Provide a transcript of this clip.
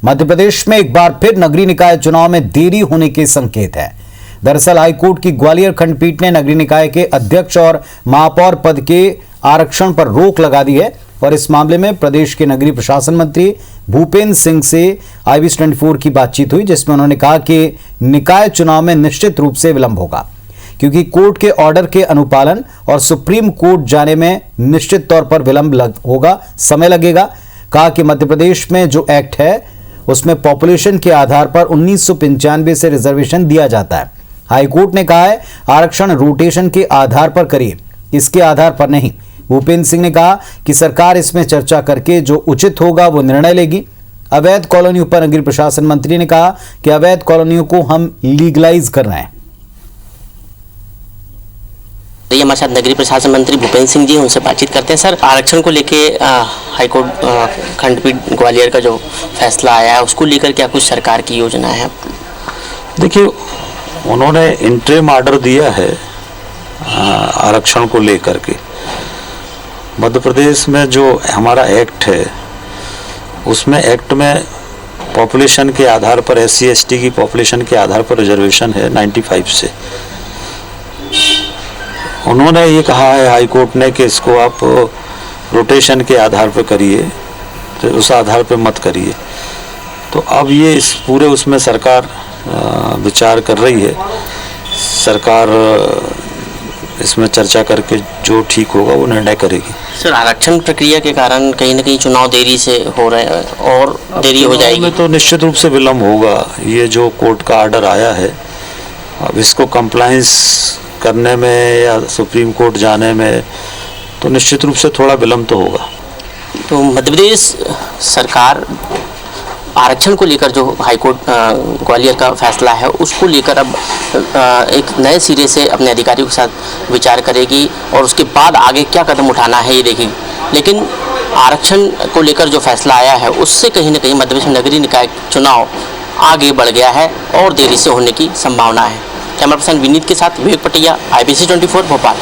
मध्य प्रदेश में एक बार फिर नगरीय निकाय चुनाव में देरी होने के संकेत है। दरअसल हाईकोर्ट की ग्वालियर खंडपीठ ने नगरीय निकाय के अध्यक्ष और महापौर पद के आरक्षण पर रोक लगा दी है और इस मामले में प्रदेश के नगरीय प्रशासन मंत्री भूपेंद्र सिंह से IBC24 की बातचीत हुई, जिसमें उन्होंने कहा कि निकाय चुनाव में निश्चित रूप से विलंब होगा क्योंकि कोर्ट के ऑर्डर के अनुपालन और सुप्रीम कोर्ट जाने में निश्चित तौर पर विलंब होगा, समय लगेगा। कहा कि मध्य प्रदेश में जो एक्ट है उसमें पॉपुलेशन के आधार पर 1995 से रिजर्वेशन दिया जाता है। हाईकोर्ट ने कहा है आरक्षण रोटेशन के आधार पर करिए, इसके आधार पर नहीं। भूपेंद्र सिंह ने कहा कि सरकार इसमें चर्चा करके जो उचित होगा वो निर्णय लेगी। अवैध कॉलोनियों पर नगरीय प्रशासन मंत्री ने कहा कि अवैध कॉलोनियों को हम लीगलाइज कर रहे हैं। हमारे साथ नगरीय प्रशासन मंत्री भूपेंद्र सिंह जी, उनसे बातचीत करते हैं। सर, आरक्षण को लेके हाईकोर्ट खंडपीठ ग्वालियर का जो फैसला आया है उसको लेकर क्या कुछ सरकार की योजना है? देखिए, उन्होंने इंटरिम ऑर्डर दिया है आरक्षण को लेकर के। मध्य प्रदेश में जो हमारा एक्ट है उसमें एक्ट में पॉपुलेशन के आधार पर SC ST की पॉपुलेशन के आधार पर रिजर्वेशन है 95 से। उन्होंने ये कहा है हाईकोर्ट ने कि इसको आप रोटेशन के आधार पर करिए, तो उस आधार पर मत करिए। तो अब ये इस पूरे उसमें सरकार विचार कर रही है। सरकार इसमें चर्चा करके जो ठीक होगा वो निर्णय करेगी। सर, आरक्षण प्रक्रिया के कारण कहीं ना कहीं चुनाव देरी से हो रहे हैं और देरी हो जाएगी में तो निश्चित रूप से विलम्ब होगा। ये जो कोर्ट का ऑर्डर आया है, अब इसको कंप्लायंस करने में या सुप्रीम कोर्ट जाने में तो निश्चित रूप से थोड़ा विलम्ब तो होगा। तो मध्य प्रदेश सरकार आरक्षण को लेकर जो हाईकोर्ट ग्वालियर का फैसला है उसको लेकर अब एक नए सिरे से अपने अधिकारियों के साथ विचार करेगी और उसके बाद आगे क्या कदम उठाना है ये देखेगी। लेकिन आरक्षण को लेकर जो फैसला आया है उससे कहीं ना कहीं मध्य प्रदेश नगरीय निकाय चुनाव आगे बढ़ गया है और देरी से होने की संभावना है। कैमरा पर्सन विनीत के साथ विवेक पटिया, IBC24 भोपाल।